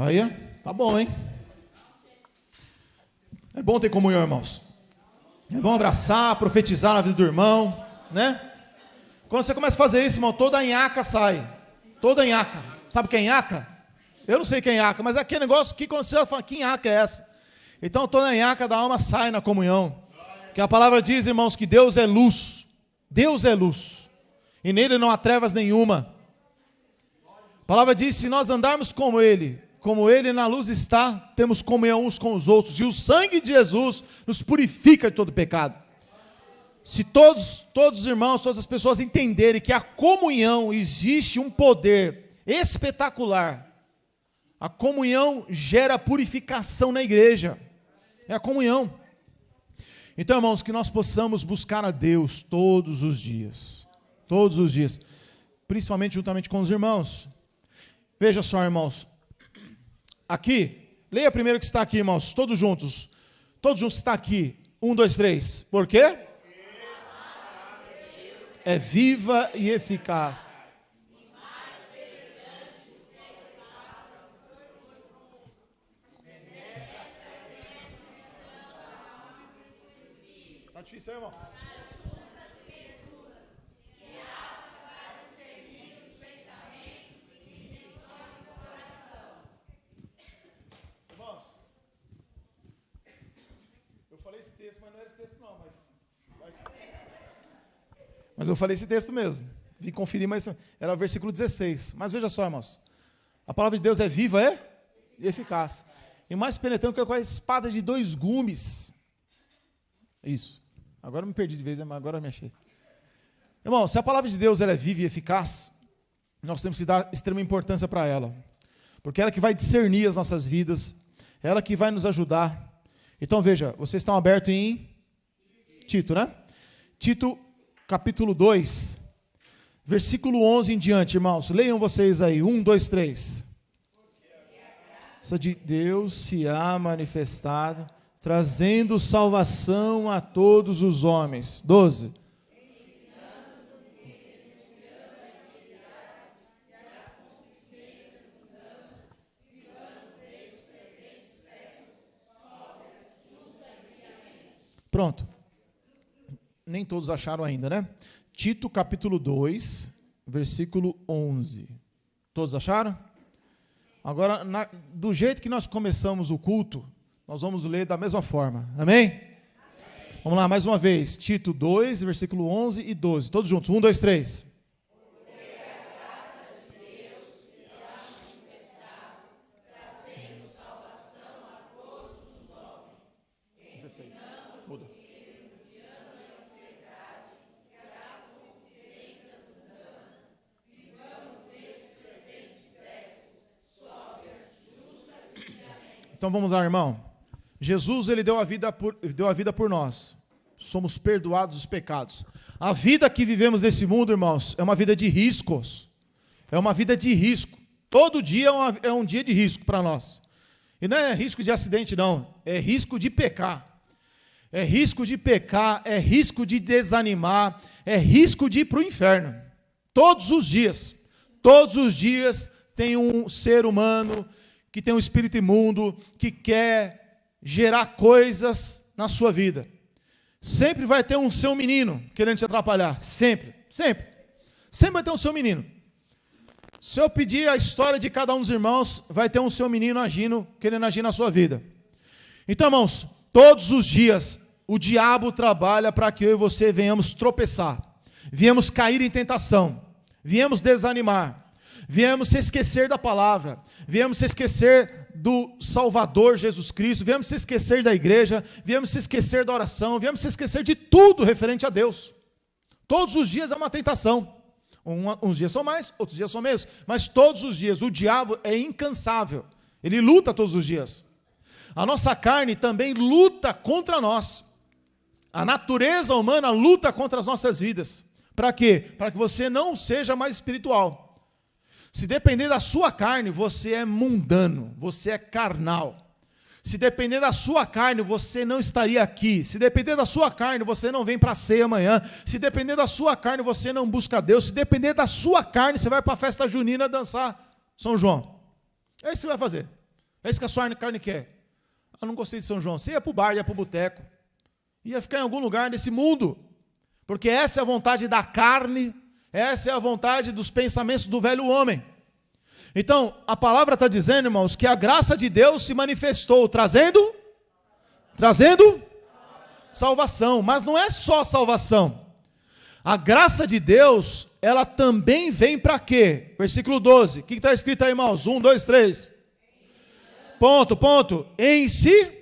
Olha, tá bom, hein? É bom ter comunhão, irmãos. É bom abraçar, profetizar na vida do irmão, né? Quando você começa a fazer isso, irmão, toda a nhaca sai. Toda a nhaca. Sabe o que é nhaca? Eu não sei quem é nhaca, mas é aquele negócio que quando você fala, que nhaca é essa? Então toda a nhaca da alma sai na comunhão. Que a palavra diz, irmãos, que Deus é luz. Deus é luz. E nele não há trevas nenhuma. A palavra diz, se nós andarmos como Ele na luz está, temos comunhão uns com os outros. E o sangue de Jesus nos purifica de todo pecado. Se todos os irmãos, todas as pessoas entenderem que a comunhão existe um poder espetacular. A comunhão gera purificação na igreja. É a comunhão. Então, irmãos, que nós possamos buscar a Deus todos os dias. Todos os dias. Principalmente juntamente com os irmãos. Veja só, irmãos. Aqui, leia primeiro que está aqui, irmãos. Todos juntos. Todos juntos está aqui. 1, 2, 3. Por quê? É viva e eficaz. Está difícil aí, irmão? Irmãos, eu falei esse texto, mas não era esse texto não, mas eu falei esse texto mesmo. Vim conferir, mas era o versículo 16. Mas veja só, irmãos. A palavra de Deus é viva, e eficaz. E mais penetrante que a espada de 2 gumes. Isso. Agora eu me perdi de vez, mas agora eu me achei. Irmão, se a palavra de Deus ela é viva e eficaz, nós temos que dar extrema importância para ela. Porque ela que vai discernir as nossas vidas. Ela que vai nos ajudar. Então veja, vocês estão abertos em Tito, né? Tito capítulo 2, versículo 11 em diante, irmãos. Leiam vocês aí. 1, 2, 3. Só de Deus se há manifestado, trazendo salvação a todos os homens. 12. Pronto. Nem todos acharam ainda, né? Tito capítulo 2, versículo 11. Todos acharam? Agora, do jeito que nós começamos o culto, nós vamos ler da mesma forma. Amém? Vamos lá, mais uma vez. Tito 2, versículo 11 e 12. Todos juntos. 1, 2, 3. Então vamos lá, irmão. Jesus, ele deu a vida por nós. Somos perdoados dos pecados. A vida que vivemos nesse mundo, irmãos, é uma vida de riscos. É uma vida de risco. Todo dia é um dia de risco para nós. E não é risco de acidente, não. É risco de pecar. É risco de pecar, é risco de desanimar, é risco de ir para o inferno. Todos os dias. Todos os dias tem um ser humano que tem um espírito imundo, que quer gerar coisas na sua vida. Sempre vai ter um seu menino querendo te atrapalhar. Sempre, sempre. Sempre vai ter um seu menino. Se eu pedir a história de cada um dos irmãos, vai ter um seu menino querendo agir na sua vida. Então, irmãos, todos os dias o diabo trabalha para que eu e você venhamos tropeçar, venhamos cair em tentação, venhamos desanimar, viemos se esquecer da palavra, viemos se esquecer do Salvador Jesus Cristo, viemos se esquecer da igreja, viemos se esquecer da oração, viemos se esquecer de tudo referente a Deus. Todos os dias é uma tentação. Uns dias são mais, outros dias são menos, mas todos os dias o diabo é incansável. Ele luta todos os dias. A nossa carne também luta contra nós. A natureza humana luta contra as nossas vidas. Para quê? Para que você não seja mais espiritual. Se depender da sua carne, você é mundano, você é carnal. Se depender da sua carne, você não estaria aqui. Se depender da sua carne, você não vem para a ceia amanhã. Se depender da sua carne, você não busca Deus. Se depender da sua carne, você vai para a festa junina dançar São João. É isso que você vai fazer. É isso que a sua carne quer. Ah, não gostei de São João. Você ia para o bar, ia para o boteco. Ia ficar em algum lugar desse mundo. Porque essa é a vontade da carne, essa é a vontade dos pensamentos do velho homem. Então, a palavra está dizendo, irmãos, que a graça de Deus se manifestou, trazendo salvação. Mas não é só salvação. A graça de Deus, ela também vem para quê? Versículo 12. O que está escrito aí, irmãos? 1, 2, 3. Ponto. Em si.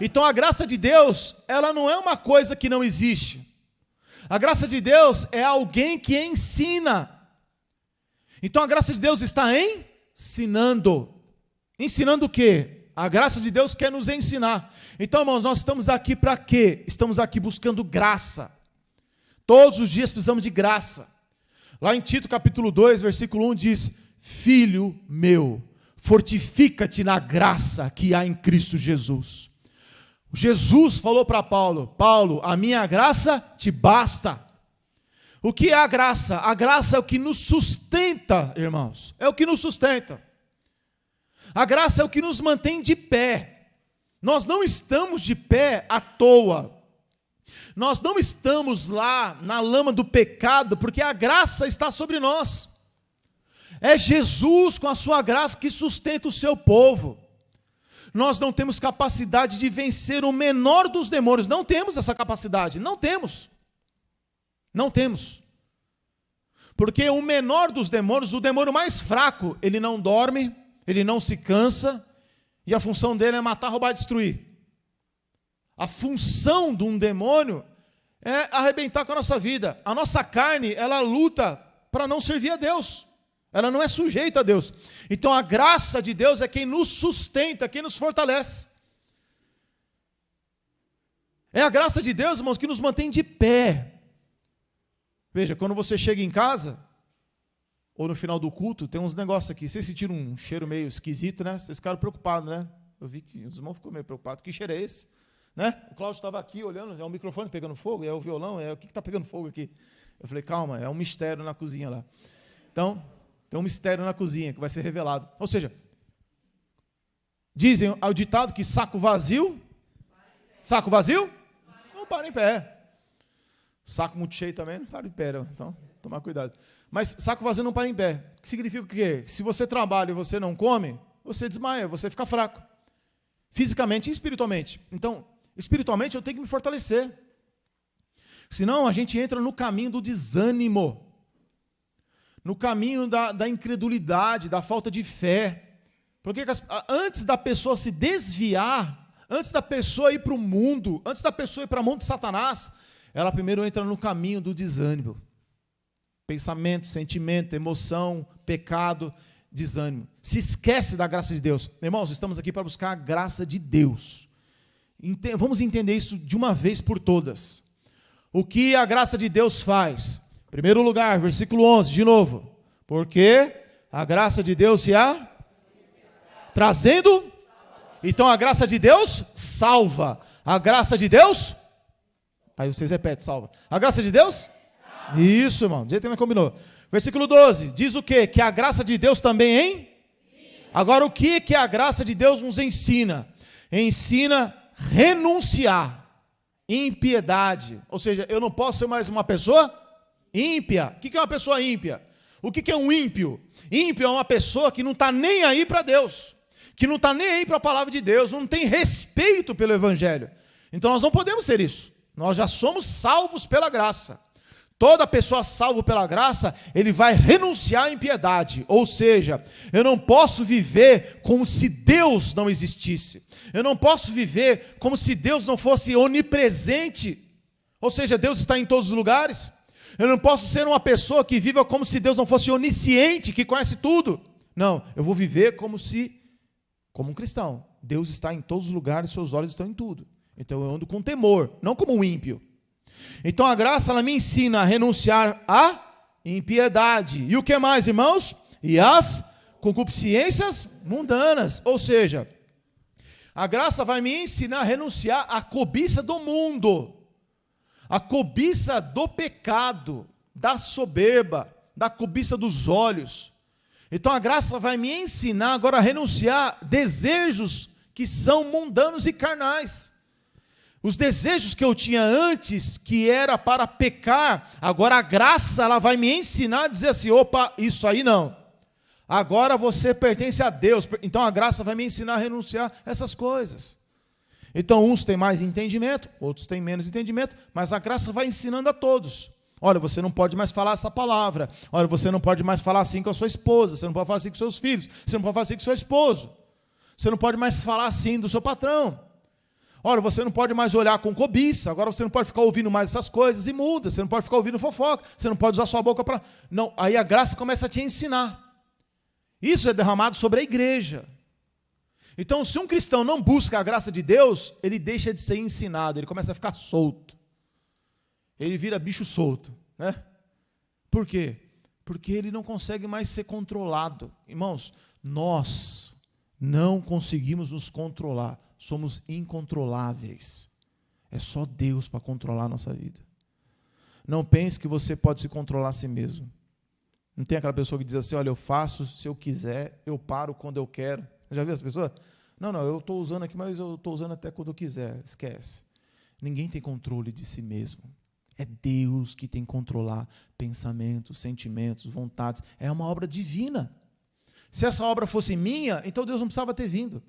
Então a graça de Deus, ela não é uma coisa que não existe. A graça de Deus é alguém que ensina. Então a graça de Deus está ensinando. Ensinando o quê? A graça de Deus quer nos ensinar. Então, irmãos, nós estamos aqui para quê? Estamos aqui buscando graça. Todos os dias precisamos de graça. Lá em Tito capítulo 2, versículo 1 diz: Filho meu, fortifica-te na graça que há em Cristo Jesus. Jesus falou para Paulo: Paulo, a minha graça te basta. O que é a graça? A graça é o que nos sustenta, irmãos. É o que nos sustenta. A graça é o que nos mantém de pé. Nós não estamos de pé à toa. Nós não estamos lá na lama do pecado, porque a graça está sobre nós. É Jesus com a sua graça que sustenta o seu povo. Nós não temos capacidade de vencer o menor dos demônios. Não temos essa capacidade. Não temos. Porque o menor dos demônios, o demônio mais fraco, ele não dorme, ele não se cansa, e a função dele é matar, roubar e destruir. A função de um demônio é arrebentar com a nossa vida. A nossa carne, ela luta para não servir a Deus. Ela não é sujeita a Deus. Então a graça de Deus é quem nos sustenta, quem nos fortalece. É a graça de Deus, irmãos, que nos mantém de pé. Veja, quando você chega em casa, ou no final do culto, tem uns negócios aqui. Vocês sentiram um cheiro meio esquisito, né? Vocês ficaram preocupados, né? Eu vi que os irmãos ficou meio preocupados. Que cheiro é esse? Né? O Cláudio estava aqui olhando, é o microfone pegando fogo, é o violão, o que está pegando fogo aqui? Eu falei, calma, é um mistério na cozinha lá. Então, tem um mistério na cozinha que vai ser revelado. Ou seja, dizem ao ditado que saco vazio não para em pé. Saco muito cheio também não para em pé, então tomar cuidado. Mas saco vazio não para em pé. Que significa o quê? Se você trabalha e você não come, você desmaia, você fica fraco. Fisicamente e espiritualmente. Então, espiritualmente eu tenho que me fortalecer. Senão a gente entra no caminho do desânimo. No caminho da incredulidade, da falta de fé. Porque antes da pessoa se desviar, antes da pessoa ir para o mundo, antes da pessoa ir para a mão de Satanás, ela primeiro entra no caminho do desânimo. Pensamento, sentimento, emoção, pecado, desânimo. Se esquece da graça de Deus. Irmãos, estamos aqui para buscar a graça de Deus. Vamos entender isso de uma vez por todas. O que a graça de Deus faz? Em primeiro lugar, versículo 11, de novo. Porque a graça de Deus se há trazendo. Então a graça de Deus salva. A graça de Deus. Aí vocês repetem, salva. A graça de Deus? Salva. Isso, irmão. Do jeito que não combinou. Versículo 12. Diz o quê? Que a graça de Deus também, hein? Sim. Agora o que a graça de Deus nos ensina? Ensina renunciar. Impiedade. Ou seja, eu não posso ser mais uma pessoa ímpia. O que é uma pessoa ímpia? O que é um ímpio? Ímpio é uma pessoa que não está nem aí para Deus. Que não está nem aí para a palavra de Deus. Não tem respeito pelo Evangelho. Então nós não podemos ser isso. Nós já somos salvos pela graça. Toda pessoa salva pela graça, ele vai renunciar à impiedade. Ou seja, eu não posso viver como se Deus não existisse. Eu não posso viver como se Deus não fosse onipresente. Ou seja, Deus está em todos os lugares. Eu não posso ser uma pessoa que viva como se Deus não fosse onisciente, que conhece tudo. Não, eu vou viver como um cristão. Deus está em todos os lugares, seus olhos estão em tudo. Então eu ando com temor, não como um ímpio. Então a graça, ela me ensina a renunciar à impiedade. E o que mais, irmãos? E as concupiscências mundanas. Ou seja, a graça vai me ensinar a renunciar à cobiça do mundo. A cobiça do pecado, da soberba, da cobiça dos olhos. Então a graça vai me ensinar agora a renunciar desejos que são mundanos e carnais. Os desejos que eu tinha antes, que era para pecar, agora a graça ela vai me ensinar a dizer assim, opa, isso aí não. Agora você pertence a Deus, então a graça vai me ensinar a renunciar a essas coisas. Então uns têm mais entendimento, outros têm menos entendimento, mas a graça vai ensinando a todos. Olha, você não pode mais falar essa palavra. Olha, você não pode mais falar assim com a sua esposa. Você não pode falar assim com seus filhos. Você não pode falar assim com seu esposo. Você não pode mais falar assim do seu patrão. Olha, você não pode mais olhar com cobiça. Agora você não pode ficar ouvindo mais essas coisas imundas. Você não pode ficar ouvindo fofoca. Você não pode usar sua boca para... Não, aí a graça começa a te ensinar. Isso é derramado sobre a igreja. Então, se um cristão não busca a graça de Deus, ele deixa de ser ensinado. Ele começa a ficar solto. Ele vira bicho solto, né? Por quê? Porque ele não consegue mais ser controlado. Irmãos, nós não conseguimos nos controlar. Somos incontroláveis. É só Deus para controlar a nossa vida. Não pense que você pode se controlar a si mesmo. Não tem aquela pessoa que diz assim, olha, eu faço se eu quiser, eu paro quando eu quero. Já viu essa pessoa? Não, eu estou usando aqui, mas eu estou usando até quando eu quiser. Esquece. Ninguém tem controle de si mesmo. É Deus que tem que controlar pensamentos, sentimentos, vontades. É uma obra divina. Se essa obra fosse minha, então Deus não precisava ter vindo.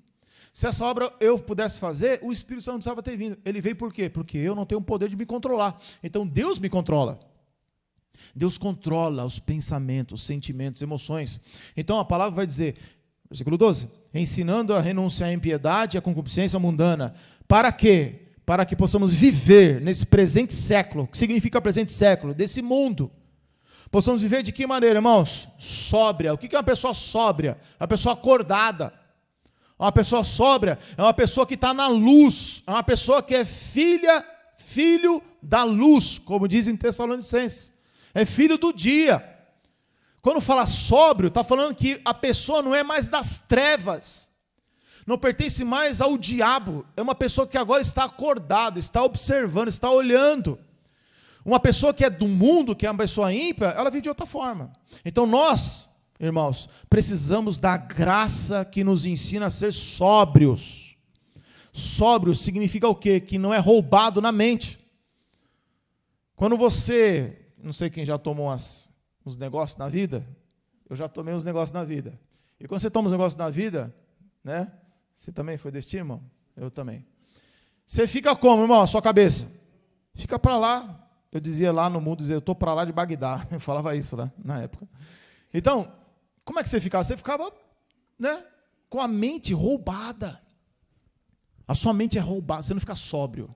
Se essa obra eu pudesse fazer, o Espírito Santo não precisava ter vindo. Ele veio por quê? Porque eu não tenho o poder de me controlar. Então Deus me controla. Deus controla os pensamentos, sentimentos, emoções. Então a palavra vai dizer, versículo 12, ensinando a renunciar à impiedade e à concupiscência mundana. Para quê? Para que possamos viver nesse presente século. O que significa presente século? Desse mundo. Possamos viver de que maneira, irmãos? Sóbria. O que é uma pessoa sóbria? Uma pessoa acordada. Uma pessoa sóbria é uma pessoa que está na luz. É uma pessoa que é filho da luz, como diz em Tessalonicenses. É filho do dia. Quando fala sóbrio, está falando que a pessoa não é mais das trevas. Não pertence mais ao diabo. É uma pessoa que agora está acordada, está observando, está olhando. Uma pessoa que é do mundo, que é uma pessoa ímpia, ela vive de outra forma. Então nós, irmãos, precisamos da graça que nos ensina a ser sóbrios. Sóbrio significa o quê? Que não é roubado na mente. Quando você, não sei quem já tomou uns negócios na vida, eu já tomei uns negócios na vida. E quando você toma uns negócios na vida, né? Você também foi desse time, irmão? Eu também. Você fica como, irmão? A sua cabeça? Fica para lá. Eu dizia lá no mundo, eu estou para lá de Bagdá. Eu falava isso lá na época. Então, como é que você ficava? Você ficava, né, com a mente roubada. A sua mente é roubada. Você não fica sóbrio.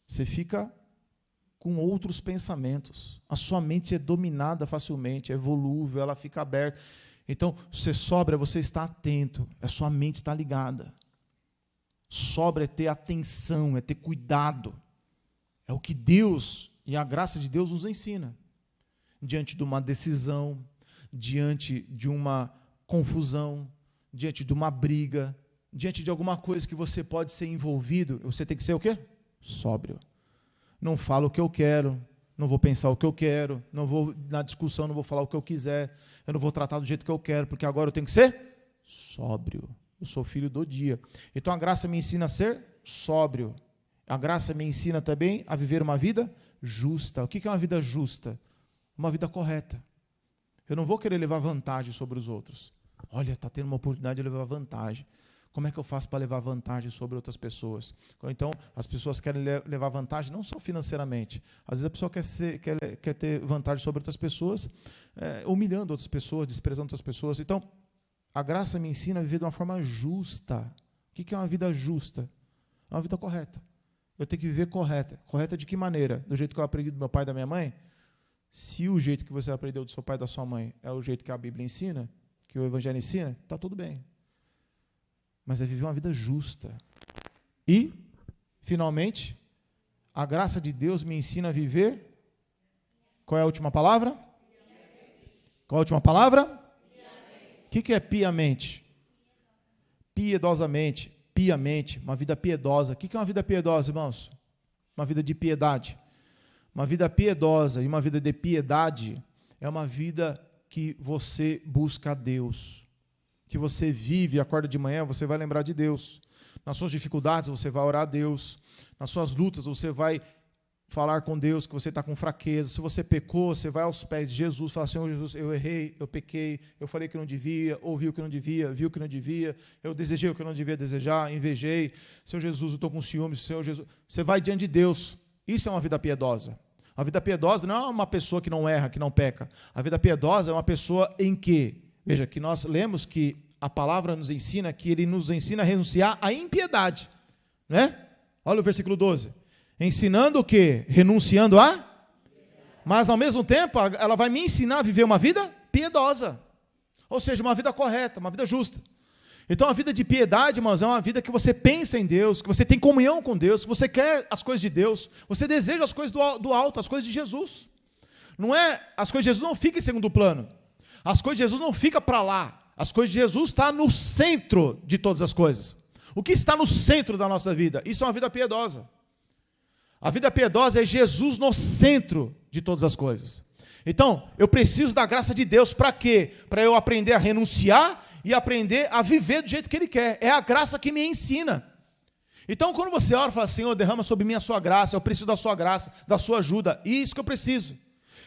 Você fica com outros pensamentos. A sua mente é dominada facilmente, é volúvel, ela fica aberta. Então, ser sóbrio é você estar atento, a sua mente está ligada. Sóbrio é ter atenção, é ter cuidado. É o que Deus e a graça de Deus nos ensina. Diante de uma decisão, diante de uma confusão, diante de uma briga, diante de alguma coisa que você pode ser envolvido, você tem que ser o quê? Sóbrio. Não falo o que eu quero, não vou pensar o que eu quero, não vou na discussão, não vou falar o que eu quiser, eu não vou tratar do jeito que eu quero, porque agora eu tenho que ser sóbrio. Eu sou filho do dia. Então a graça me ensina a ser sóbrio. A graça me ensina também a viver uma vida justa. O que é uma vida justa? Uma vida correta. Eu não vou querer levar vantagem sobre os outros. Olha, está tendo uma oportunidade de levar vantagem. Como é que eu faço para levar vantagem sobre outras pessoas? Então, as pessoas querem levar vantagem não só financeiramente. Às vezes a pessoa quer ter vantagem sobre outras pessoas, humilhando outras pessoas, desprezando outras pessoas. Então, a graça me ensina a viver de uma forma justa. O que é uma vida justa? É uma vida correta. Eu tenho que viver correta. Correta de que maneira? Do jeito que eu aprendi do meu pai e da minha mãe? Se o jeito que você aprendeu do seu pai e da sua mãe é o jeito que a Bíblia ensina, que o Evangelho ensina, está tudo bem. Mas é viver uma vida justa. E, finalmente, a graça de Deus me ensina a viver. Qual é a última palavra? Qual a última palavra? O que é piamente? Piedosamente, piamente, uma vida piedosa. O que é uma vida piedosa, irmãos? Uma vida de piedade. Uma vida piedosa e uma vida de piedade é uma vida que você busca a Deus, que você vive, acorda de manhã, você vai lembrar de Deus. Nas suas dificuldades, você vai orar a Deus. Nas suas lutas, você vai falar com Deus que você está com fraqueza. Se você pecou, você vai aos pés de Jesus, fala: Senhor Jesus, eu errei, eu pequei, eu falei que não devia, ouvi o que não devia, vi o que não devia, eu desejei o que eu não devia desejar, invejei. Senhor Jesus, eu estou com ciúmes, Senhor Jesus. Você vai diante de Deus. Isso é uma vida piedosa. A vida piedosa não é uma pessoa que não erra, que não peca. A vida piedosa é uma pessoa em que, veja, que nós lemos que a palavra nos ensina, que ele nos ensina a renunciar à impiedade, né? Olha o versículo 12. Ensinando o quê? Renunciando a? Mas ao mesmo tempo, ela vai me ensinar a viver uma vida piedosa. Ou seja, uma vida correta, uma vida justa. Então a vida de piedade, irmãos, é uma vida que você pensa em Deus, que você tem comunhão com Deus, que você quer as coisas de Deus, você deseja as coisas do alto, as coisas de Jesus. Não é, as coisas de Jesus não ficam em segundo plano. As coisas de Jesus não ficam para lá. As coisas de Jesus estão no centro de todas as coisas. O que está no centro da nossa vida? Isso é uma vida piedosa. A vida piedosa é Jesus no centro de todas as coisas. Então, eu preciso da graça de Deus para quê? Para eu aprender a renunciar e aprender a viver do jeito que Ele quer. É a graça que me ensina. Então, quando você ora e fala: Senhor, derrama sobre mim a sua graça, eu preciso da sua graça, da sua ajuda, isso que eu preciso.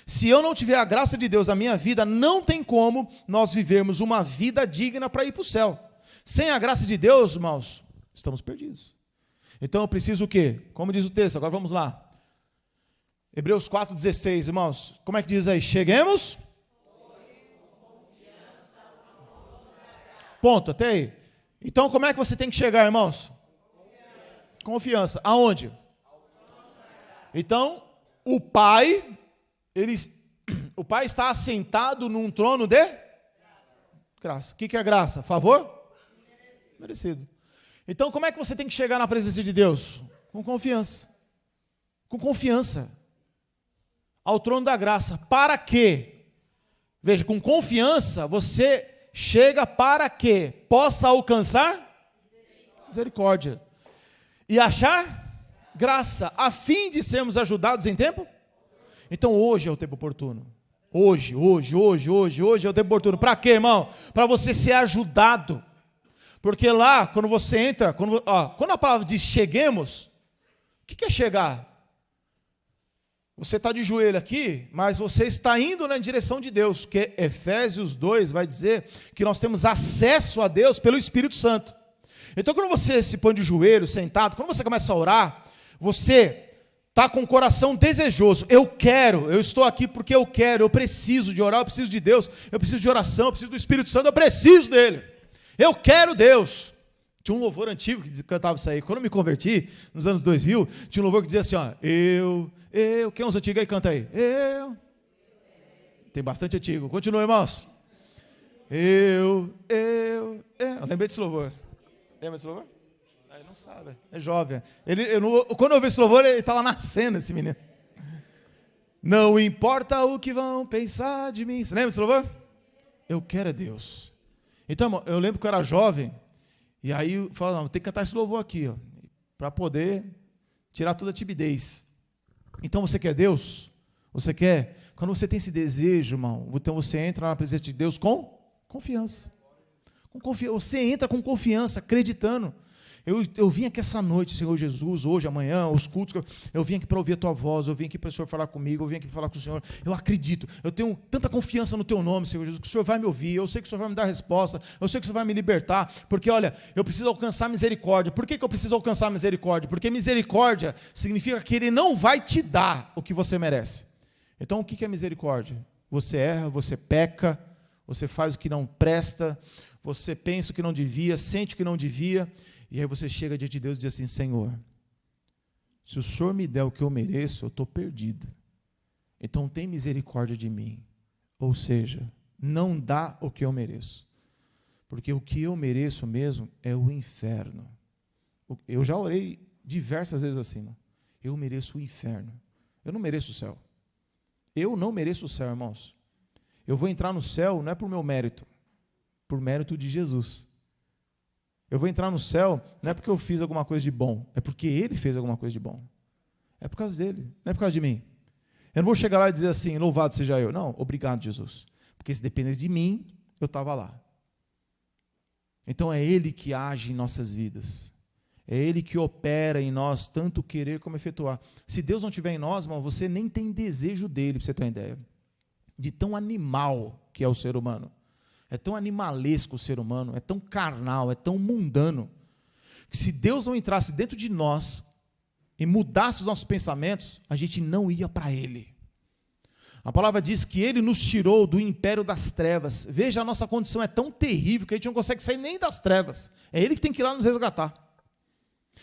Se eu não tiver a graça de Deus na minha vida, não tem como nós vivermos uma vida digna para ir para o céu. Sem a graça de Deus, irmãos, estamos perdidos. Então eu preciso o quê? Como diz o texto, agora vamos lá. Hebreus 4,16, irmãos. Como é que diz aí? Cheguemos? Ponto, até aí. Então como é que você tem que chegar, irmãos? Confiança. Aonde? Então, o Pai está assentado num trono de graça. O que é graça? Favor? Merecido. Então, como é que você tem que chegar na presença de Deus? Com confiança. Com confiança. Ao trono da graça. Para quê? Veja, com confiança, você chega para que possa alcançar misericórdia. E achar graça, a fim de sermos ajudados em tempo? Então, hoje é o tempo oportuno. Hoje é o tempo oportuno. Para quê, irmão? Para você ser ajudado. Porque lá, quando você entra, quando a palavra diz cheguemos, o que é chegar? Você está de joelho aqui, mas você está indo na direção de Deus, que Efésios 2 vai dizer que nós temos acesso a Deus pelo Espírito Santo. Então, quando você se põe de joelho, sentado, quando você começa a orar, você está com o coração desejoso. Eu estou aqui porque eu quero, eu preciso de orar, eu preciso de Deus, eu preciso de oração, eu preciso do Espírito Santo, eu preciso dele. Eu quero Deus. Tinha um louvor antigo que cantava isso aí. Quando eu me converti, nos anos 2000, tinha um louvor que dizia assim, ó, quem é uns antigos aí? Canta aí. Tem bastante antigo. Continua, irmãos. Eu lembrei desse louvor. Lembra desse louvor? Ele não sabe, é jovem. Quando eu ouvi esse louvor, ele estava nascendo, esse menino. Não importa o que vão pensar de mim. Você lembra desse louvor? Eu quero é Deus. Então, eu lembro que eu era jovem, e aí eu falava, tem que cantar esse louvor aqui, para poder tirar toda a timidez. Então você quer Deus? Você quer? Quando você tem esse desejo, irmão, então você entra na presença de Deus com confiança. Você entra com confiança, acreditando. Eu vim aqui essa noite, Senhor Jesus, hoje, amanhã, os cultos, eu vim aqui para ouvir a Tua voz, eu vim aqui para o Senhor falar comigo, eu vim aqui para falar com o Senhor, eu acredito, eu tenho tanta confiança no Teu nome, Senhor Jesus, que o Senhor vai me ouvir, eu sei que o Senhor vai me dar resposta, eu sei que o Senhor vai me libertar, porque olha, eu preciso alcançar misericórdia. Por que eu preciso alcançar misericórdia? Porque misericórdia significa que Ele não vai te dar o que você merece. Então o que é misericórdia? Você erra, você peca, você faz o que não presta, você pensa o que não devia, sente o que não devia, e aí você chega diante de Deus e diz assim, Senhor, se o Senhor me der o que eu mereço, eu estou perdido. Então tem misericórdia de mim. Ou seja, não dá o que eu mereço. Porque o que eu mereço mesmo é o inferno. Eu já orei diversas vezes assim. Eu mereço o inferno. Eu não mereço o céu. Eu não mereço o céu, irmãos. Eu vou entrar no céu não é por meu mérito, por mérito de Jesus. Eu vou entrar no céu, não é porque eu fiz alguma coisa de bom, é porque Ele fez alguma coisa de bom. É por causa dele, não é por causa de mim. Eu não vou chegar lá e dizer assim, louvado seja eu. Não, obrigado, Jesus. Porque se dependesse de mim, eu estava lá. Então é Ele que age em nossas vidas. É Ele que opera em nós, tanto querer como efetuar. Se Deus não estiver em nós, irmão, você nem tem desejo dele, para você ter uma ideia. De tão animal que é o ser humano. É tão animalesco o ser humano, é tão carnal, é tão mundano, que se Deus não entrasse dentro de nós e mudasse os nossos pensamentos, a gente não ia para Ele. A palavra diz que Ele nos tirou do império das trevas. Veja, a nossa condição é tão terrível que a gente não consegue sair nem das trevas. É Ele que tem que ir lá nos resgatar.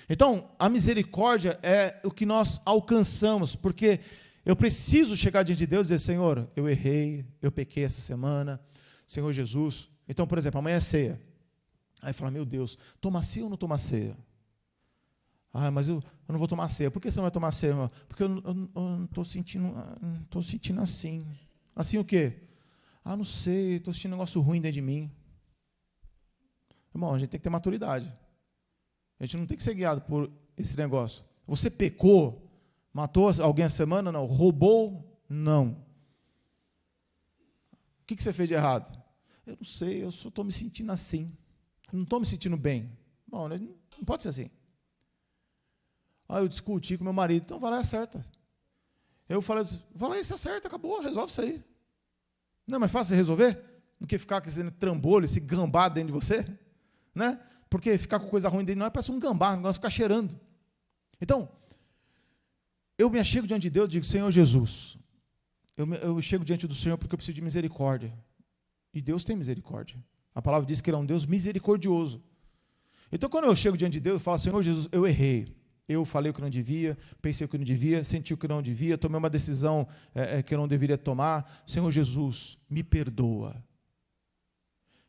Então, a misericórdia é o que nós alcançamos, porque eu preciso chegar diante de Deus e dizer, Senhor, eu errei, eu pequei essa semana, Senhor Jesus. Então, por exemplo, amanhã é ceia. Aí fala, meu Deus, toma ceia ou não toma ceia? Ah, mas eu não vou tomar ceia. Por que você não vai tomar ceia, irmão? Porque eu não estou sentindo assim. Assim o quê? Ah, não sei, estou sentindo um negócio ruim dentro de mim. Irmão, a gente tem que ter maturidade. A gente não tem que ser guiado por esse negócio. Você pecou, matou alguém essa semana? Não. Roubou? Não. O que você fez de errado? Eu não sei, eu só estou me sentindo assim. Eu não estou me sentindo bem. Bom, não pode ser assim. Ah, eu discuti com meu marido, então vai lá e acerta. Eu falei, vai lá e se acerta, acabou, resolve isso aí. Não é mais fácil resolver do que ficar com esse trambolho, esse gambá dentro de você? Né? Porque ficar com coisa ruim dentro de nós parece um gambá, um negócio ficar cheirando. Então, eu me achego diante de Deus e digo, Senhor Jesus, eu chego diante do Senhor porque eu preciso de misericórdia. E Deus tem misericórdia. A palavra diz que Ele é um Deus misericordioso. Então, quando eu chego diante de Deus, eu falo, Senhor Jesus, eu errei. Eu falei o que não devia, pensei o que não devia, senti o que não devia, tomei uma decisão que eu não deveria tomar. Senhor Jesus, me perdoa.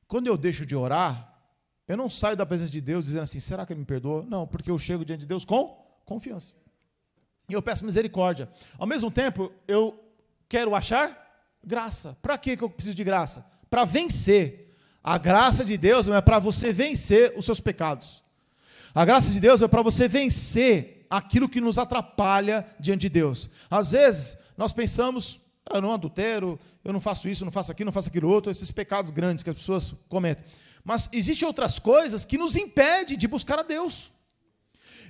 Quando eu deixo de orar, eu não saio da presença de Deus dizendo assim, será que Ele me perdoa? Não, porque eu chego diante de Deus com confiança. E eu peço misericórdia. Ao mesmo tempo, eu quero achar graça. Para que eu preciso de graça? Para vencer. A graça de Deus é para você vencer os seus pecados. A graça de Deus é para você vencer aquilo que nos atrapalha diante de Deus. Às vezes, nós pensamos, eu não adultero, eu não faço isso, não faço aquilo, não faço aquilo outro, esses pecados grandes que as pessoas cometem. Mas existem outras coisas que nos impedem de buscar a Deus.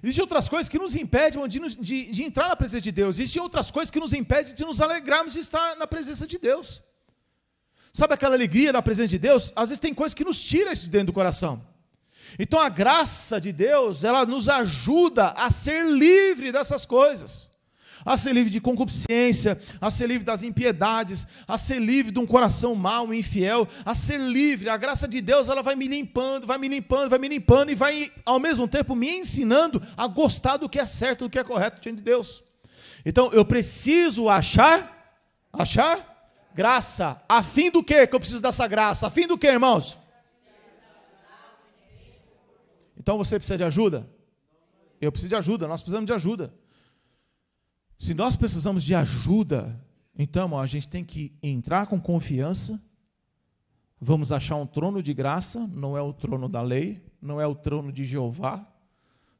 Existem outras coisas que nos impedem de entrar na presença de Deus. Existem outras coisas que nos impedem de nos alegrarmos de estar na presença de Deus. Sabe aquela alegria na presença de Deus? Às vezes tem coisas que nos tiram isso dentro do coração. Então a graça de Deus, ela nos ajuda a ser livre dessas coisas. A ser livre de concupiscência, a ser livre das impiedades, a ser livre de um coração mau e infiel, a ser livre. A graça de Deus, ela vai me limpando, vai me limpando, vai me limpando e vai, ao mesmo tempo, me ensinando a gostar do que é certo, do que é correto diante de Deus. Então, eu preciso achar graça. A fim do quê que eu preciso dessa graça? A fim do quê, irmãos? Então você precisa de ajuda? Eu preciso de ajuda, nós precisamos de ajuda. Se nós precisamos de ajuda, então a gente tem que entrar com confiança, vamos achar um trono de graça, não é o trono da lei, não é o trono de Jeová.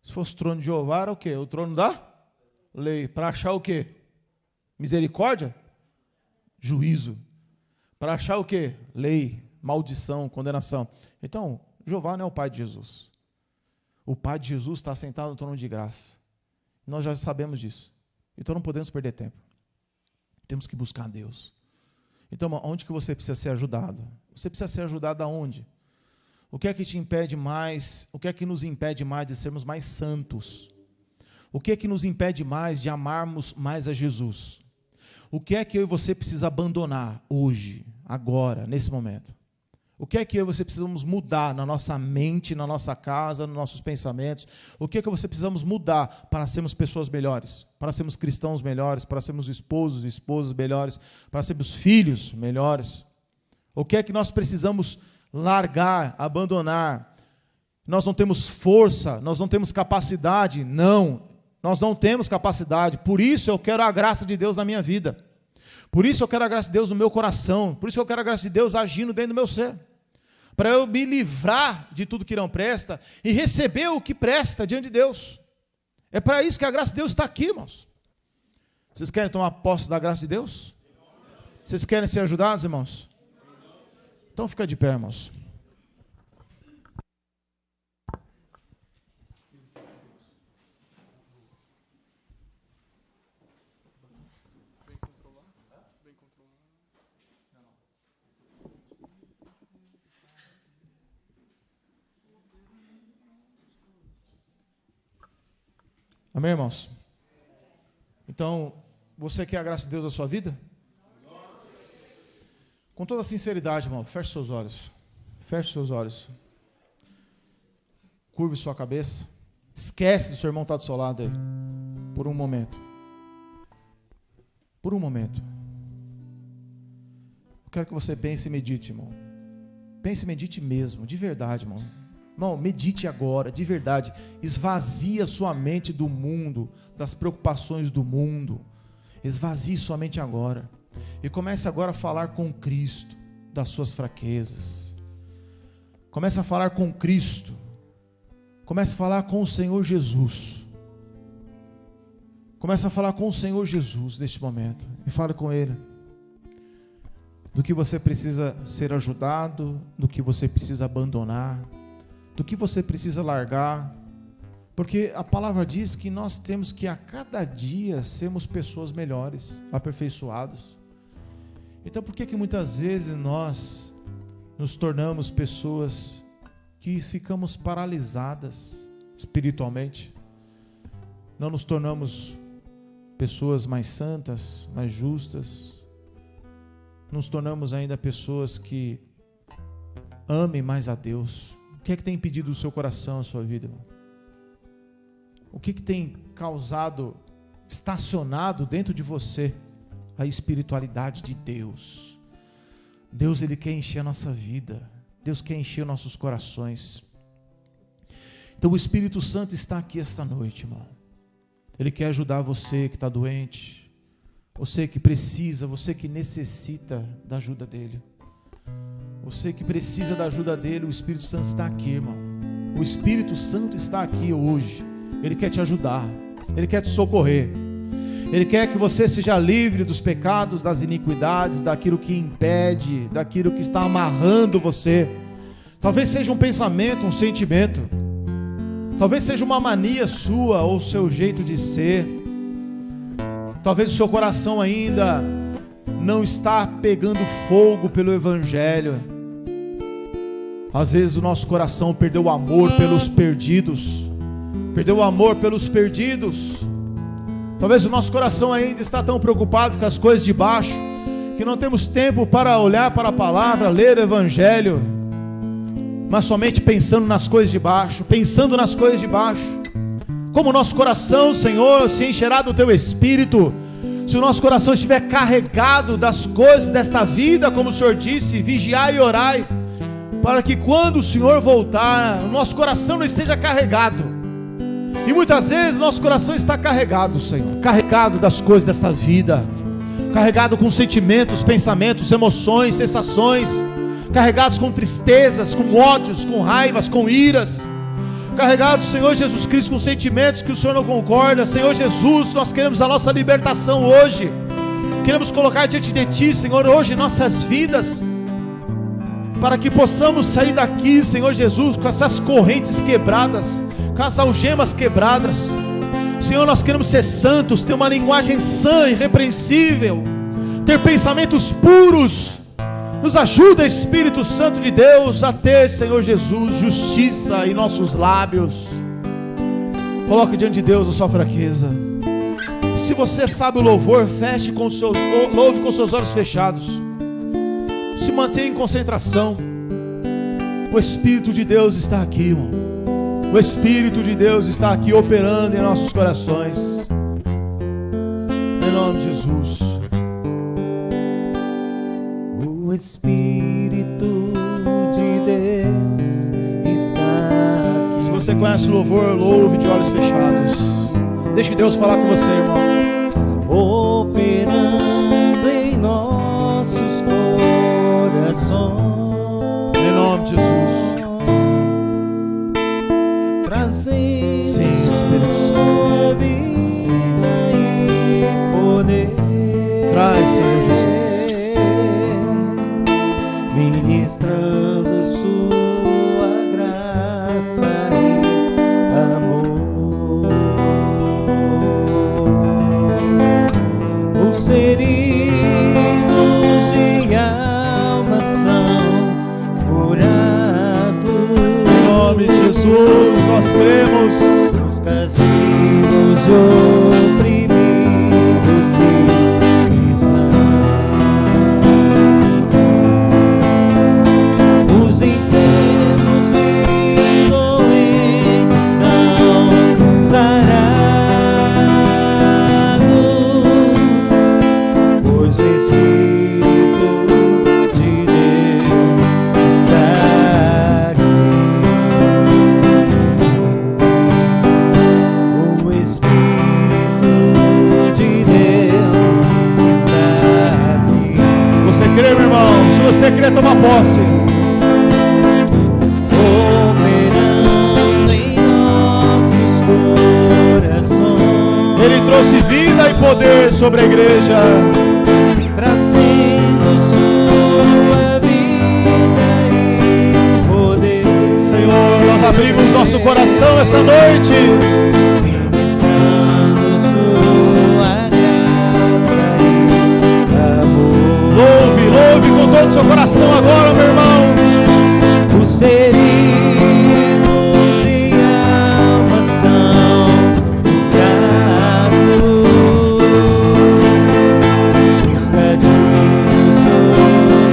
Se fosse o trono de Jeová, era o quê? O trono da lei. Para achar o quê? Misericórdia? Juízo. Para achar o quê? Lei, maldição, condenação. Então, Jeová não é o Pai de Jesus. O Pai de Jesus está sentado no trono de graça. Nós já sabemos disso. Então não podemos perder tempo. Temos que buscar Deus. Então, onde que você precisa ser ajudado? Você precisa ser ajudado aonde? O que é que te impede mais? O que é que nos impede mais de sermos mais santos? O que é que nos impede mais de amarmos mais a Jesus? O que é que eu e você precisa abandonar hoje, agora, nesse momento? O que é que eu e você precisamos mudar na nossa mente, na nossa casa, nos nossos pensamentos? O que é que você precisamos mudar para sermos pessoas melhores? Para sermos cristãos melhores? Para sermos esposos e esposas melhores? Para sermos filhos melhores? O que é que nós precisamos largar, abandonar? Nós não temos força, nós não temos capacidade. Não, nós não temos capacidade. Por isso eu quero a graça de Deus na minha vida. Por isso eu quero a graça de Deus no meu coração. Por isso eu quero a graça de Deus agindo dentro do meu ser. Para eu me livrar de tudo que não presta e receber o que presta diante de Deus. É para isso que a graça de Deus está aqui, irmãos. Vocês querem tomar posse da graça de Deus? Vocês querem ser ajudados, irmãos? Então fica de pé, irmãos. Amém, irmãos? Então, você quer a graça de Deus na sua vida? Com toda sinceridade, irmão, feche seus olhos. Feche seus olhos. Curve sua cabeça. Esquece do seu irmão estar do seu lado aí. Por um momento. Por um momento. Eu quero que você pense e medite, irmão. Pense e medite mesmo, de verdade, irmão. Irmão, medite agora, de verdade. Esvazie sua mente do mundo, das preocupações do mundo. Esvazie sua mente agora. E comece agora a falar com Cristo das suas fraquezas. Comece a falar com Cristo. Comece a falar com o Senhor Jesus. Comece a falar com o Senhor Jesus neste momento. E fale com Ele. Do que você precisa ser ajudado, do que você precisa abandonar, do que você precisa largar, porque a palavra diz que nós temos que a cada dia sermos pessoas melhores, aperfeiçoados. Então por que muitas vezes nós nos tornamos pessoas que ficamos paralisadas espiritualmente? Não nos tornamos pessoas mais santas, mais justas, nos tornamos ainda pessoas que amem mais a Deus. O que é que tem impedido o seu coração, a sua vida, irmão? O que tem causado, estacionado dentro de você a espiritualidade de Deus? Deus, Ele quer encher a nossa vida. Deus quer encher nossos corações. Então o Espírito Santo está aqui esta noite, irmão. Ele quer ajudar você que está doente, você que precisa, você que necessita da ajuda dEle. Você que precisa da ajuda dEle, o Espírito Santo está aqui, irmão. O Espírito Santo está aqui hoje. Ele quer te ajudar, Ele quer te socorrer. Ele quer que você seja livre dos pecados, das iniquidades, daquilo que impede, daquilo que está amarrando você. Talvez seja um pensamento, um sentimento. Talvez seja uma mania sua ou seu jeito de ser. Talvez o seu coração ainda não está pegando fogo pelo Evangelho. Às vezes o nosso coração perdeu o amor pelos perdidos. Perdeu o amor pelos perdidos. Talvez o nosso coração ainda está tão preocupado com as coisas de baixo, que não temos tempo para olhar para a palavra, ler o Evangelho, mas somente pensando nas coisas de baixo, pensando nas coisas de baixo. Como o nosso coração, Senhor, se encherá do Teu Espírito, se o nosso coração estiver carregado das coisas desta vida, como o Senhor disse, vigiai e orai, para que quando o Senhor voltar, o nosso coração não esteja carregado. E muitas vezes nosso coração está carregado, Senhor, carregado das coisas dessa vida, carregado com sentimentos, pensamentos, emoções, sensações, carregados com tristezas, com ódios, com raivas, com iras, carregados, Senhor Jesus Cristo, com sentimentos que o Senhor não concorda. Senhor Jesus, nós queremos a nossa libertação hoje, queremos colocar diante de Ti, Senhor, hoje nossas vidas, para que possamos sair daqui, Senhor Jesus, com essas correntes quebradas, com as algemas quebradas. Senhor, nós queremos ser santos, ter uma linguagem sã, irrepreensível, ter pensamentos puros. Nos ajuda, Espírito Santo de Deus, a ter, Senhor Jesus, justiça em nossos lábios. Coloque diante de Deus a sua fraqueza. Se você sabe o louvor, louve com seus olhos fechados. Se mantenha em concentração. O Espírito de Deus está aqui, irmão. O Espírito de Deus está aqui operando em nossos corações. Em nome de Jesus. O Espírito de Deus está aqui. Se você conhece o louvor, louve de olhos fechados. Deixe Deus falar com você, irmão. Operando em nossos corações. Em nome de Jesus. Trazendo Sim, Espírito Santo. vida e poder. Traz, Senhor Jesus. Ministra nome de Jesus, nós cremos. Os cativos e oprimidos livres são. Os enfermos e doentes são sarados, pois o Espírito de Deus está aqui. O Espírito de Deus está aqui. Você crê, meu irmão? Se você crê, toma posse. Operando em nossos corações, Ele trouxe vida e poder sobre a igreja. trazendo sua vida e poder, Senhor, nós abrimos nosso coração essa noite. ministrando sua graça e amor. Louve, louve com todo o seu coração agora, meu irmão. Os feridos e almas são curados, os cativos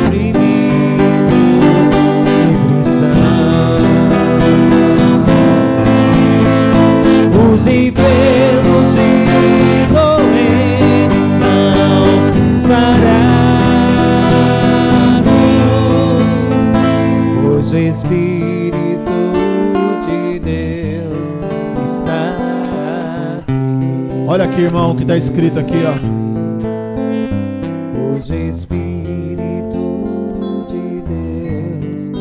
oprimidos livres são. Os enfermos e doentes são sarados, pois o Espírito de Deus está aqui. Olha aqui, irmão, o que está escrito aqui, ó. Pois o Espírito de Deus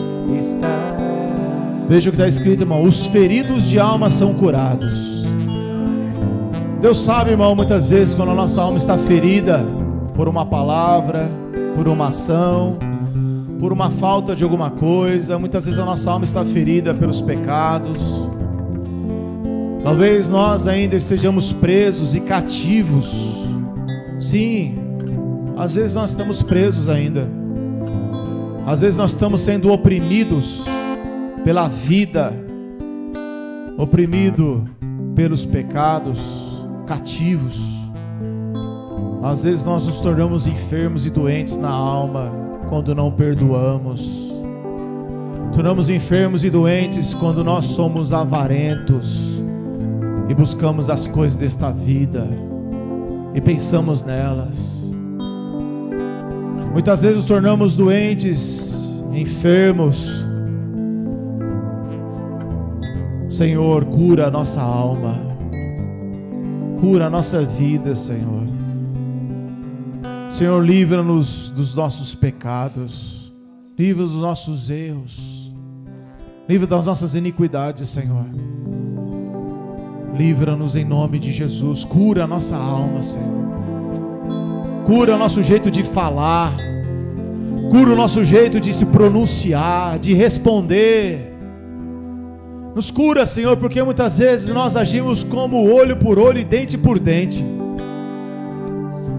está aqui. Veja o que está escrito, irmão. Os feridos de alma são curados. Deus sabe, irmão, muitas vezes quando a nossa alma está ferida por uma palavra, por uma ação, por uma falta de alguma coisa, muitas vezes a nossa alma está ferida pelos pecados. Talvez nós ainda estejamos presos e cativos. Sim, às vezes nós estamos presos ainda. Às vezes nós estamos sendo oprimidos pela vida, oprimido pelos pecados, cativos. Às vezes nós nos tornamos enfermos e doentes na alma quando não perdoamos. Tornamos enfermos e doentes quando nós somos avarentos e buscamos as coisas desta vida e pensamos nelas. Muitas vezes nos tornamos doentes, enfermos. Senhor, cura a nossa alma, cura a nossa vida, Senhor. Senhor, livra-nos dos nossos pecados, livra-nos dos nossos erros, livra das nossas iniquidades, Senhor. Livra-nos em nome de Jesus, cura a nossa alma, Senhor. Cura o nosso jeito de falar, cura o nosso jeito de se pronunciar, de responder. Nos cura, Senhor, porque muitas vezes nós agimos como olho por olho e dente por dente.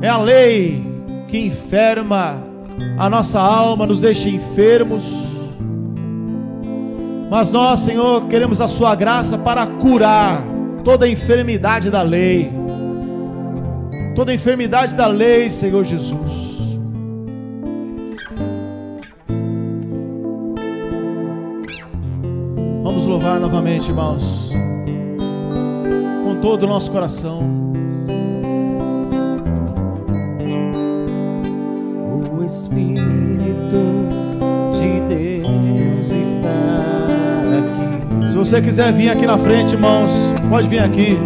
É a lei que enferma a nossa alma, nos deixa enfermos. Mas nós, Senhor, queremos a sua graça para curar toda a enfermidade da lei. Toda a enfermidade da lei, Senhor Jesus. Vamos louvar novamente, irmãos, com todo o nosso coração. O Espírito de Deus está aqui. Se você quiser vir aqui na frente, irmãos, pode vir aqui.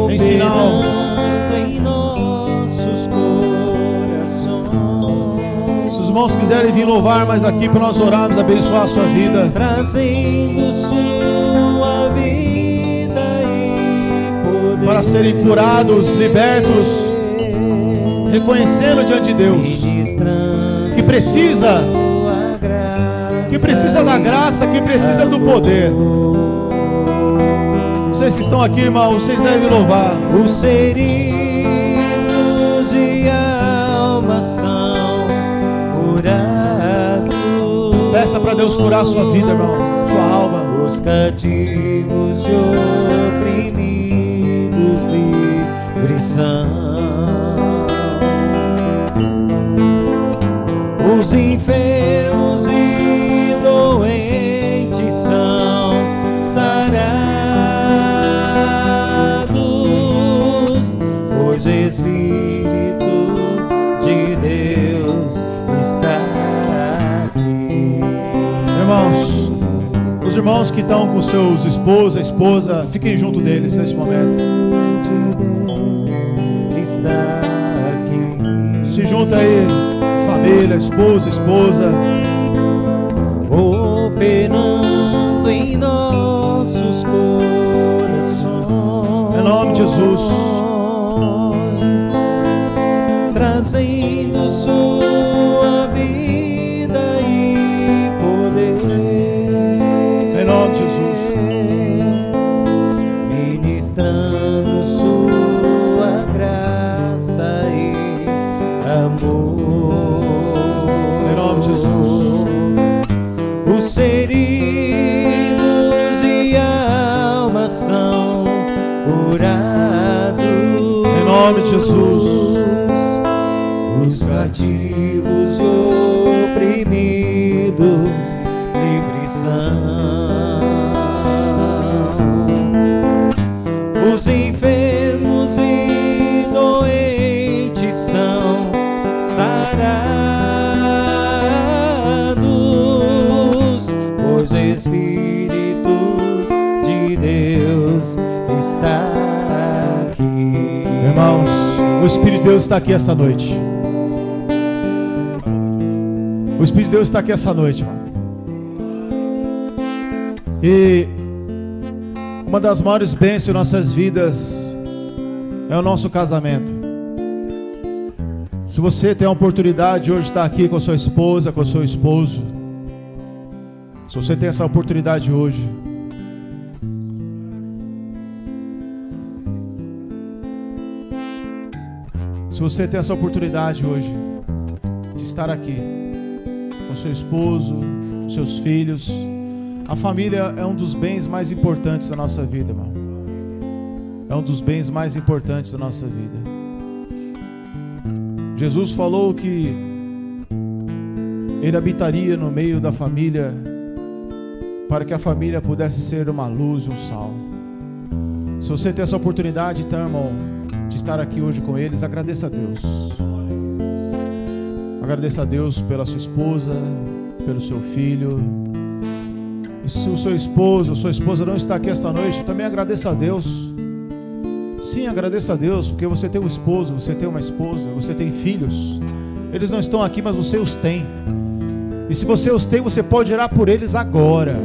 Em sinal. Operando em nossos corações, Se os irmãos quiserem vir louvar mais aqui para nós orarmos, abençoar a sua vida, trazendo sua vida e poder, para serem curados, libertos, reconhecendo diante de Deus ministrando que precisa sua graça da graça, que precisa do poder. Vocês que estão aqui, irmãos, vocês devem louvar. Os feridos e almas são curados. Peça para Deus curar a sua vida, irmão, sua alma. Os cativos e oprimidos livres são, os enfermos e doentes são sarados, pois o Espírito de Deus está aqui. Irmãos, os irmãos que estão com seus esposa, fiquem junto deles neste momento. De Deus está aqui. Se junta aí, família, esposa, operando em nossos corações, em nome de Jesus, trazendo sua vida e poder, em nome de Jesus, ministrando sua graça e amor, em nome de Jesus. Os feridos e alma são curados, Em nome de Jesus. Os cativos e oprimidos livres são, os enfermos e doentes são sarados, pois o Espírito de Deus está aqui. Irmãos, o Espírito de Deus está aqui essa noite. O Espírito de Deus está aqui essa noite, irmão. E uma das maiores bênçãos em nossas vidas é o nosso casamento. Se você tem a oportunidade de hoje estar aqui com a sua esposa, com o seu esposo, se você tem essa oportunidade hoje, se você tem essa oportunidade hoje de estar aqui com seu esposo, seus filhos, a família é um dos bens mais importantes da nossa vida, irmão. É um dos bens mais importantes da nossa vida. Jesus falou que Ele habitaria no meio da família para que a família pudesse ser uma luz e um sal. Se você tem essa oportunidade, então, irmão, de estar aqui hoje com eles, agradeça a Deus. Agradeça a Deus pela sua esposa, pelo seu filho. E se o seu esposo ou sua esposa não está aqui esta noite, também agradeça a Deus. Sim, agradeça a Deus, porque você tem um esposo, você tem uma esposa, você tem filhos. Eles não estão aqui, mas você os tem. E se você os tem, você pode orar por eles agora.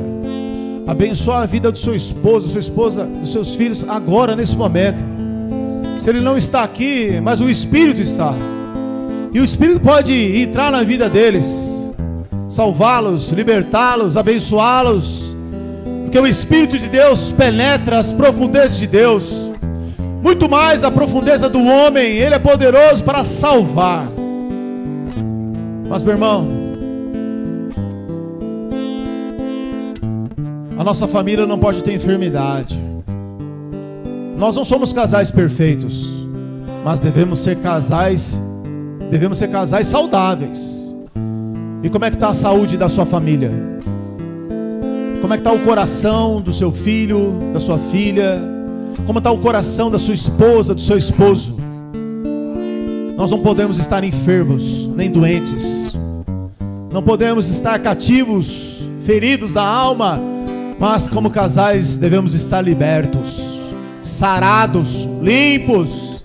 Abençoa a vida do seu esposo, sua esposa, dos seus filhos agora, nesse momento. Se ele não está aqui, mas o Espírito está. E o Espírito pode entrar na vida deles, salvá-los, libertá-los, abençoá-los. Porque o Espírito de Deus penetra as profundezas de Deus. Muito mais a profundeza do homem, Ele é poderoso para salvar. Mas, meu irmão, a nossa família não pode ter enfermidade. Nós não somos casais perfeitos, mas devemos ser casais saudáveis. E como é que está a saúde da sua família? Como é que está o coração do seu filho, da sua filha? Como está o coração da sua esposa, do seu esposo? Nós não podemos estar enfermos, nem doentes. Não podemos estar cativos, feridos da alma. Mas como casais devemos estar libertos, sarados, limpos.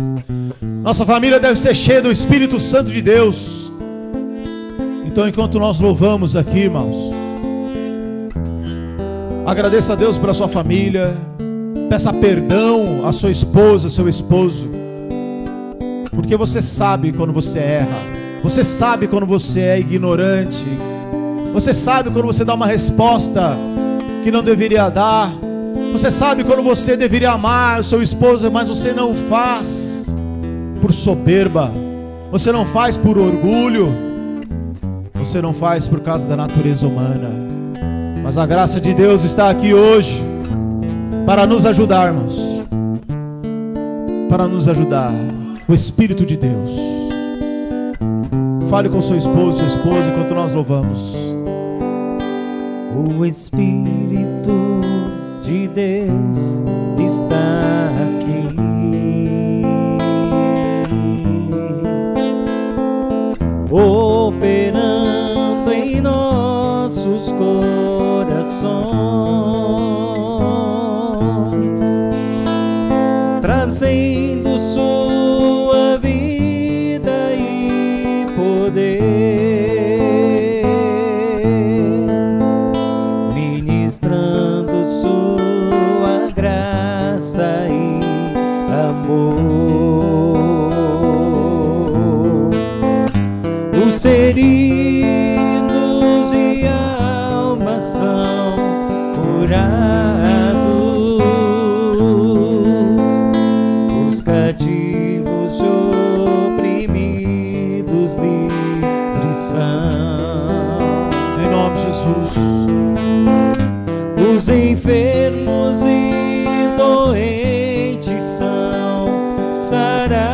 Nossa família deve ser cheia do Espírito Santo de Deus. Então, enquanto nós louvamos aqui, irmãos, agradeça a Deus pela sua família. Peça perdão à sua esposa, ao seu esposo, porque você sabe quando você erra. Você sabe quando você é ignorante. Você sabe quando você dá uma resposta que não deveria dar. Você sabe quando você deveria amar o seu esposo, mas você não faz por soberba. Você não faz por orgulho. você não faz por causa da natureza humana, mas a graça de Deus está aqui hoje para nos ajudarmos, para nos ajudar. O Espírito de Deus. Fale com seu esposo, sua esposa, enquanto nós louvamos. O Espírito de Deus está aqui, operando em nossos corações, trazendo sua vida e poder, ministrando sua graça e amor. Os feridos e almas são curados, os cativos e oprimidos livres são. Em nome de Jesus. Os enfermos e doentes são sarados,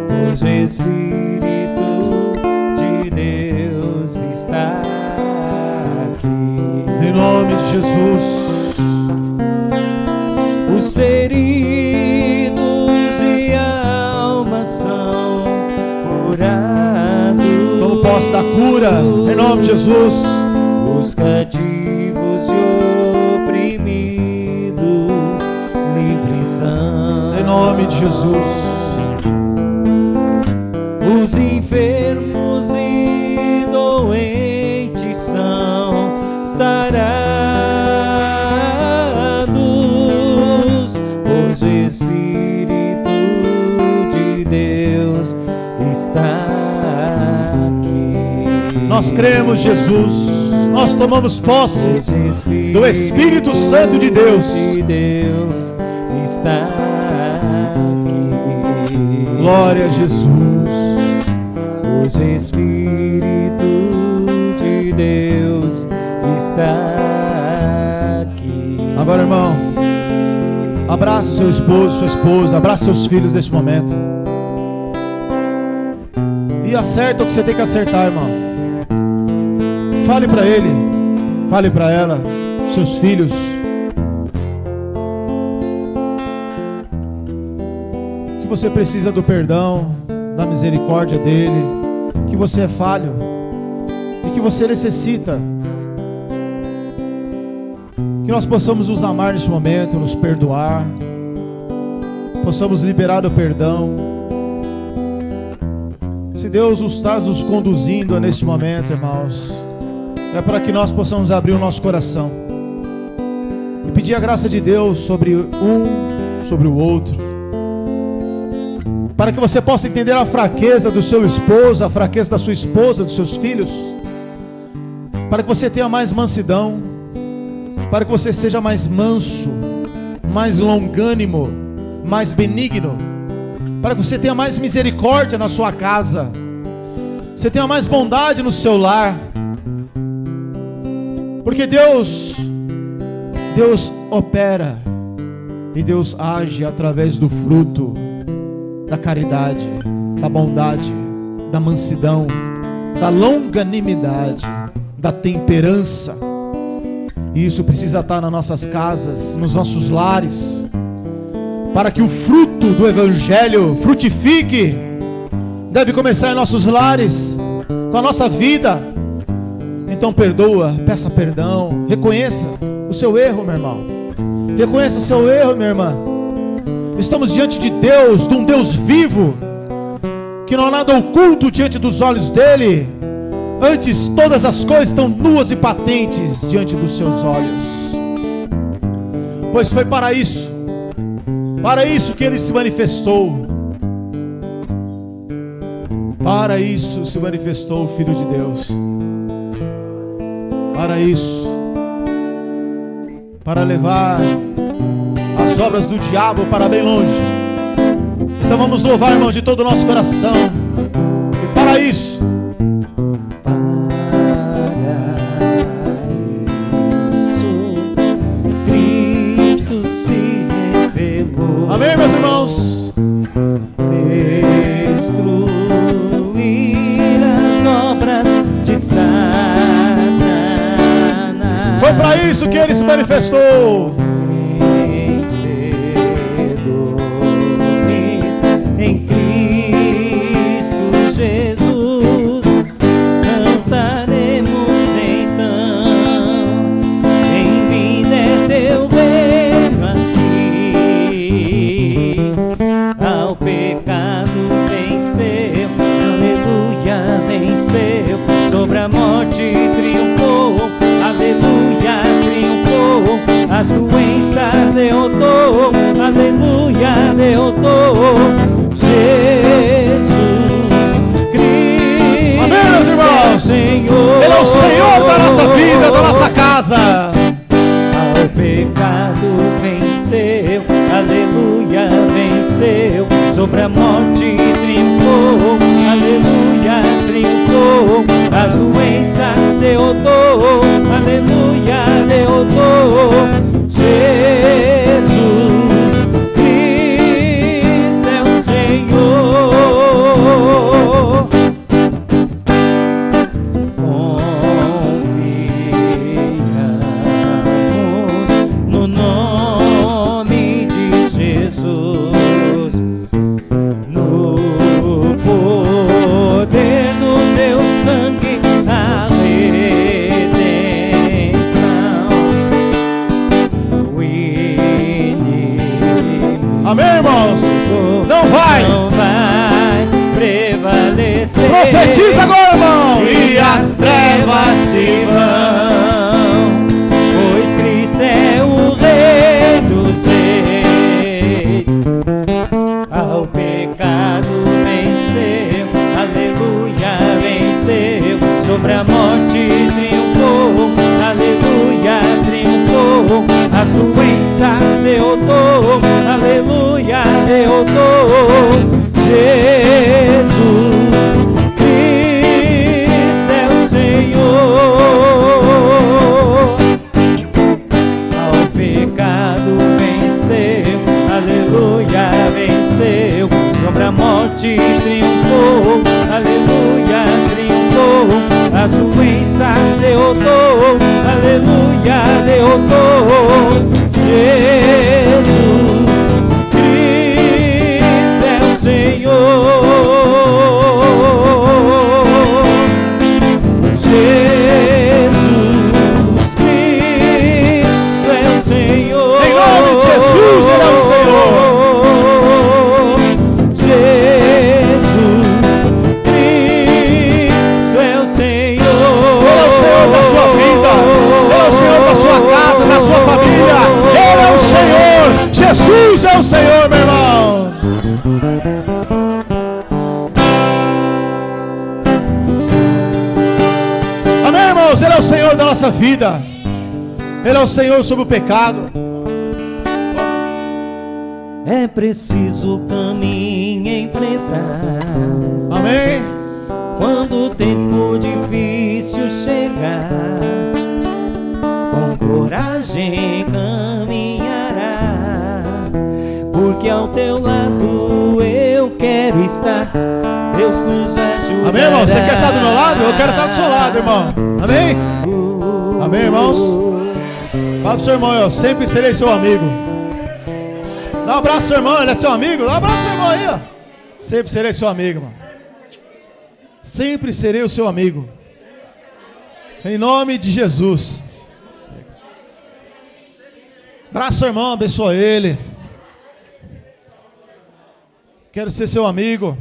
pois o Espírito de Deus está aqui. Em nome de Jesus. Os feridos e almas são curados. Toma posse da cura. Em nome de Jesus. Os cativos e oprimidos livres são. Em nome de Jesus. Os enfermos e doentes são sarados, pois o Espírito de Deus está aqui. Nós cremos, Jesus. Nós tomamos posse do Espírito Santo de Deus. Está aqui. Glória a Jesus. Pois o Espírito de Deus está aqui. Agora, irmão, abraça seu esposo, sua esposa, abraça seus filhos neste momento. E acerta o que você tem que acertar, irmão. Fale para ele, fale para ela, seus filhos. Que você precisa do perdão, da misericórdia dele, que você é falho e que você necessita. Que nós possamos nos amar neste momento, nos perdoar, possamos liberar o perdão. Se Deus está nos conduzindo neste momento, irmãos, é para que nós possamos abrir o nosso coração e pedir a graça de Deus sobre um, sobre o outro, para que você possa entender a fraqueza do seu esposo, a fraqueza da sua esposa, dos seus filhos, para que você tenha mais mansidão, para que você seja mais manso, mais longânimo, mais benigno, para que você tenha mais misericórdia na sua casa, você tenha mais bondade no seu lar, porque Deus opera e Deus age através do fruto da caridade, da bondade, da mansidão, da longanimidade, da temperança. E isso precisa estar nas nossas casas, nos nossos lares, para que o fruto do Evangelho frutifique. Deve começar em nossos lares, com a nossa vida. Então perdoa, peça perdão, reconheça o seu erro, meu irmão. Reconheça o seu erro, minha irmã. Estamos diante de Deus, de um Deus vivo, que não há nada oculto diante dos olhos dele. Antes, todas as coisas estão nuas e patentes diante dos seus olhos. Pois foi para isso que ele se manifestou. Para isso se manifestou o Filho de Deus. Para isso, para levar as obras do diabo para bem longe. Então vamos louvar, irmão, de todo o nosso coração. para isso. Cristo se revelou. Amém, meus irmãos? Destruir as obras de Satanás. Foi para isso que ele se manifestou. Em Cristo Jesus cantaremos então. Bem-vindo é teu reino aqui. Ao pecado venceu, aleluia, venceu. Sobre a morte triunfou, aleluia, triunfou. As doenças derrotou, aleluia, derrotou. Jesus Cristo. Amém, meus irmãos? Senhor. Ele é o Senhor da nossa vida, da nossa casa. Ao pecado venceu, aleluia, venceu. Sobre a morte triunfou, aleluia, triunfou. As doenças derrotou, aleluia, derrotou. Jesus Cristo é o Senhor. Confiamos no nome de Jesus, no poder do teu sangue, a redenção. O inimigo, Amém, irmãos? Não vai. não vai prevalecer. Profetiza agora, irmão. E as trevas se vão, pois Cristo é o Rei dos Reis. Ao pecado venceu, aleluia, venceu. Sobre a morte triunfou, aleluia, triunfou. As doenças derrotou, aleluia, derrotou. Jesus Cristo é o Senhor. Ao pecado venceu, aleluia, venceu. Sobre a morte triunfou, aleluia, triunfou. As doenças derrotou, aleluia, derrotou. Jesus Cristo é o Senhor. Jesus Cristo é o Senhor. Em nome de Jesus, Ele é o Senhor. Jesus Cristo é o Senhor. Ele é o Senhor da sua vida. Ele é o Senhor da sua casa, da sua família. Ele é o Senhor. Jesus é o Senhor, meu irmão. Amém, irmãos? Ele é o Senhor da nossa vida. Ele é o Senhor sobre o pecado. É preciso o caminho enfrentar. Amém? Quando o tempo difícil chegar, com coragem caminhará, porque ao teu lado eu quero estar. Deus nos ajudará. Amém, irmão? Você quer estar do meu lado? Eu quero estar do seu lado, irmão. Amém? Amém, irmãos? Fala pro seu irmão, eu sempre serei seu amigo. Dá um abraço ao seu irmão, ele é seu amigo. Dá um abraço ao seu irmão aí, ó. Sempre serei seu amigo, irmão. Sempre serei o seu amigo. Em nome de Jesus. Abraça seu irmão, abençoa ele. Quero ser seu amigo.